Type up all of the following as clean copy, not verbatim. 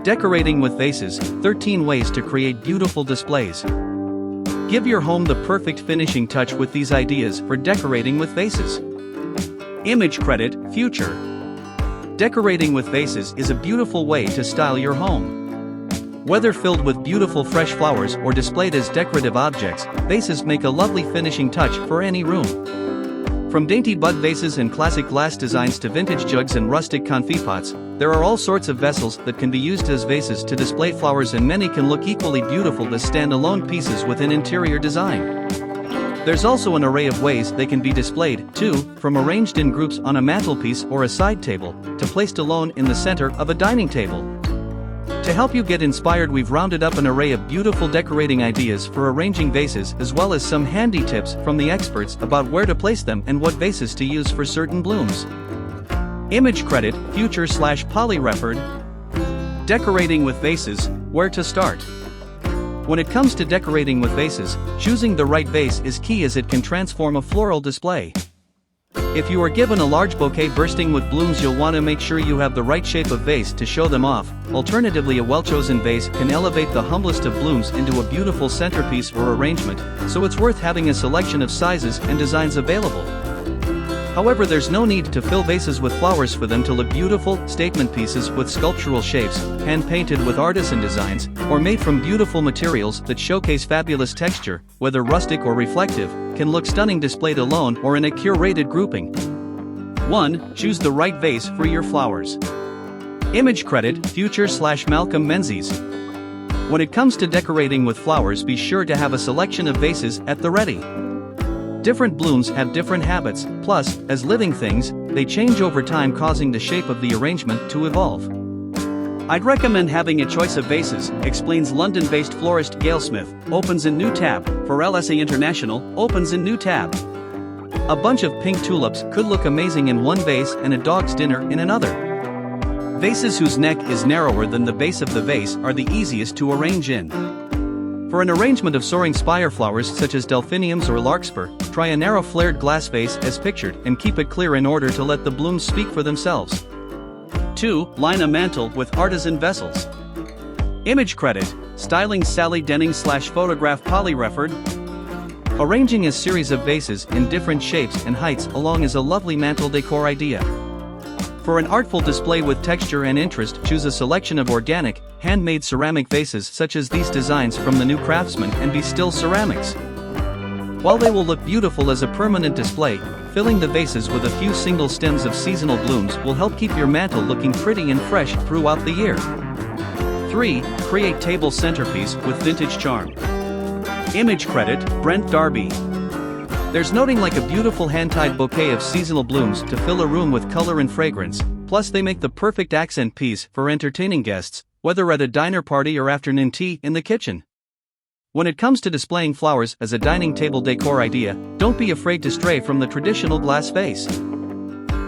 Decorating with vases, 13 ways to create beautiful displays. Give your home the perfect finishing touch with these ideas for decorating with vases. Image credit, future. Decorating with vases is a beautiful way to style your home. Whether filled with beautiful fresh flowers or displayed as decorative objects, vases make a lovely finishing touch for any room. From dainty bud vases and classic glass designs to vintage jugs and rustic confit pots, there are all sorts of vessels that can be used as vases to display flowers, and many can look equally beautiful as stand-alone pieces with an interior design. There's also an array of ways they can be displayed, too, from arranged in groups on a mantelpiece or a side table, to placed alone in the center of a dining table. To help you get inspired, we've rounded up an array of beautiful decorating ideas for arranging vases, as well as some handy tips from the experts about where to place them and what vases to use for certain blooms. Image credit, future/polyreferred. Decorating with vases, where to start? When it comes to decorating with vases, choosing the right vase is key, as it can transform a floral display. If you are given a large bouquet bursting with blooms, you'll want to make sure you have the right shape of vase to show them off. Alternatively, a well-chosen vase can elevate the humblest of blooms into a beautiful centerpiece or arrangement, so it's worth having a selection of sizes and designs available. However, there's no need to fill vases with flowers for them to look beautiful. Statement pieces with sculptural shapes, hand-painted with artisan designs, or made from beautiful materials that showcase fabulous texture, whether rustic or reflective, can look stunning displayed alone or in a curated grouping. 1. Choose the right vase for your flowers. Image credit, future/Malcolm Menzies. When it comes to decorating with flowers, be sure to have a selection of vases at the ready. Different blooms have different habits, plus, as living things, they change over time, causing the shape of the arrangement to evolve. I'd recommend having a choice of vases, explains London-based florist Gail Smith. Opens in new tab. For LSA International, opens in new tab. A bunch of pink tulips could look amazing in one vase and a dog's dinner in another. Vases whose neck is narrower than the base of the vase are the easiest to arrange in. For an arrangement of soaring spire flowers such as delphiniums or larkspur, try a narrow flared glass vase as pictured, and keep it clear in order to let the blooms speak for themselves. 2. Line a mantle with artisan vessels. Image credit, styling Sally Denning/photograph polyreferred. Arranging a series of vases in different shapes and heights along is a lovely mantle decor idea. For an artful display with texture and interest, choose a selection of organic, handmade ceramic vases such as these designs from the new Craftsman and Be Still Ceramics. While they will look beautiful as a permanent display, filling the vases with a few single stems of seasonal blooms will help keep your mantle looking pretty and fresh throughout the year. 3. Create table centerpiece with vintage charm. Image credit, Brent Darby. There's nothing like a beautiful hand-tied bouquet of seasonal blooms to fill a room with color and fragrance, plus they make the perfect accent piece for entertaining guests, whether at a dinner party or afternoon tea in the kitchen. When it comes to displaying flowers as a dining table decor idea, don't be afraid to stray from the traditional glass vase.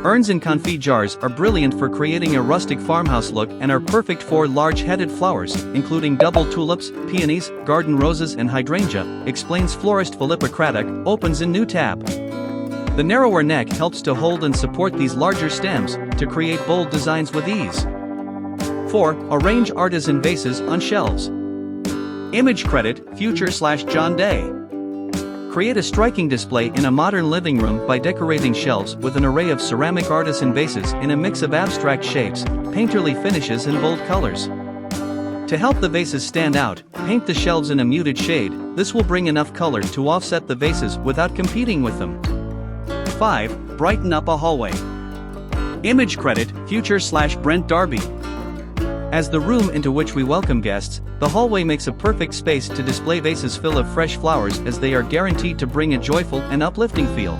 Urns and confit jars are brilliant for creating a rustic farmhouse look and are perfect for large-headed flowers, including double tulips, peonies, garden roses and hydrangea, explains florist Philippa Craddock. Opens in new tab. The narrower neck helps to hold and support these larger stems, to create bold designs with ease. 4. Arrange artisan vases on shelves. Image credit, future/John Day. Create a striking display in a modern living room by decorating shelves with an array of ceramic artisan vases in a mix of abstract shapes, painterly finishes and bold colors. To help the vases stand out, paint the shelves in a muted shade. This will bring enough color to offset the vases without competing with them. 5. Brighten up a hallway. Image credit, future/Brent Darby. As the room into which we welcome guests, the hallway makes a perfect space to display vases full of fresh flowers, as they are guaranteed to bring a joyful and uplifting feel.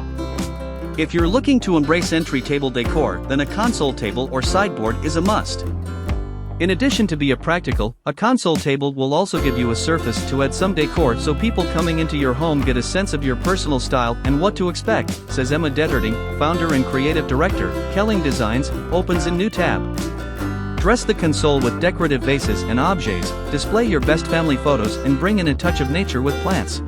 If you're looking to embrace entry table decor, then a console table or sideboard is a must. In addition to be practical, a console table will also give you a surface to add some decor, so people coming into your home get a sense of your personal style and what to expect, says Emma Deterding, founder and creative director, Kelling Designs. Opens in new tab. Dress the console with decorative vases and objets, display your best family photos and bring in a touch of nature with plants.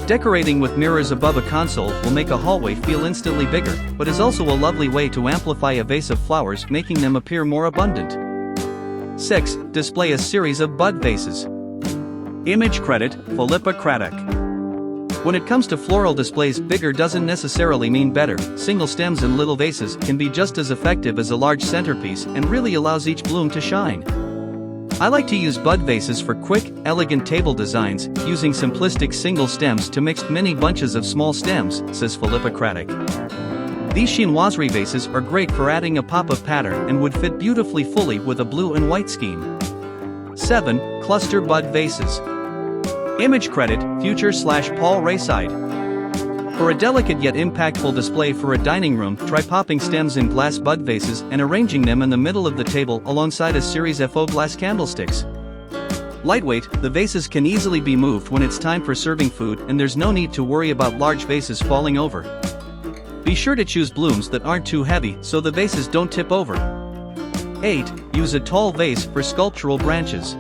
Decorating with mirrors above a console will make a hallway feel instantly bigger, but is also a lovely way to amplify a vase of flowers, making them appear more abundant. 6. Display a series of bud vases. Image credit, Philippa Craddock. When it comes to floral displays, bigger doesn't necessarily mean better. Single stems and little vases can be just as effective as a large centerpiece and really allows each bloom to shine. I like to use bud vases for quick, elegant table designs, using simplistic single stems to mix mini bunches of small stems, says Philippa Craddock. These chinoiserie vases are great for adding a pop of pattern and would fit beautifully fully with a blue and white scheme. 7. Cluster bud vases. Image credit, Future/Paul Rayside. For a delicate yet impactful display for a dining room, try popping stems in glass bud vases and arranging them in the middle of the table alongside a series of faux glass candlesticks. Lightweight, the vases can easily be moved when it's time for serving food, and there's no need to worry about large vases falling over. Be sure to choose blooms that aren't too heavy so the vases don't tip over. 8. Use a tall vase for sculptural branches.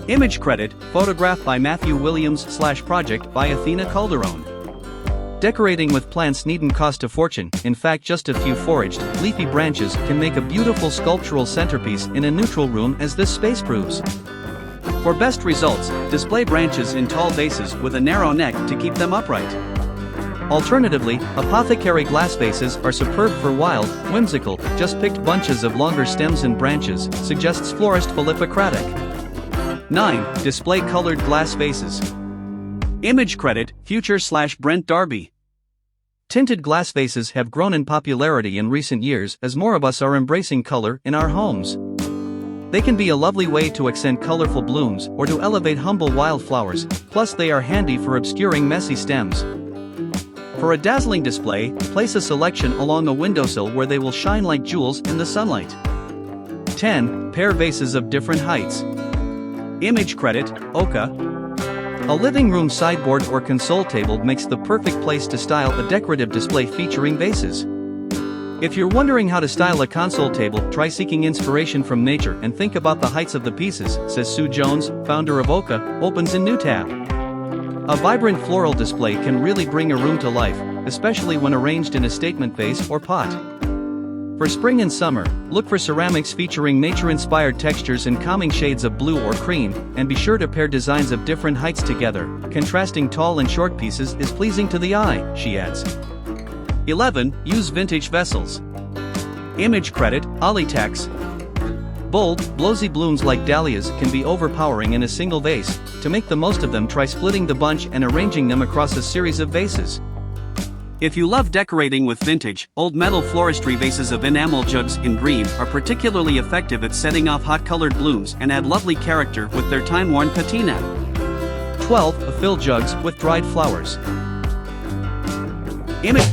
Image credit, photograph by Matthew Williams/project by Athena Calderon. Decorating with plants needn't cost a fortune. In fact, just a few foraged, leafy branches can make a beautiful sculptural centerpiece in a neutral room, as this space proves. For best results, display branches in tall vases with a narrow neck to keep them upright. Alternatively, apothecary glass vases are superb for wild, whimsical, just-picked bunches of longer stems and branches, suggests florist Philippa Craddock. 9. Display colored glass vases. Image credit, Future/Brent Darby. Tinted glass vases have grown in popularity in recent years as more of us are embracing color in our homes. They can be a lovely way to accent colorful blooms or to elevate humble wildflowers, plus they are handy for obscuring messy stems. For a dazzling display, place a selection along a windowsill where they will shine like jewels in the sunlight. 10. Pair vases of different heights. Image credit, Oka. A living room sideboard or console table makes the perfect place to style a decorative display featuring vases. If you're wondering how to style a console table, try seeking inspiration from nature and think about the heights of the pieces, says Sue Jones, founder of Oka, opens in new tab. A vibrant floral display can really bring a room to life, especially when arranged in a statement vase or pot. For spring and summer, look for ceramics featuring nature-inspired textures and calming shades of blue or cream, and be sure to pair designs of different heights together. Contrasting tall and short pieces is pleasing to the eye, she adds. 11. Use vintage vessels. Image credit, Olitex. Bold, blowsy blooms like dahlias can be overpowering in a single vase. To make the most of them, try splitting the bunch and arranging them across a series of vases. If you love decorating with vintage, old metal floristry vases of enamel jugs in green are particularly effective at setting off hot-colored blooms and add lovely character with their time-worn patina. 12. Fill jugs with dried flowers. Image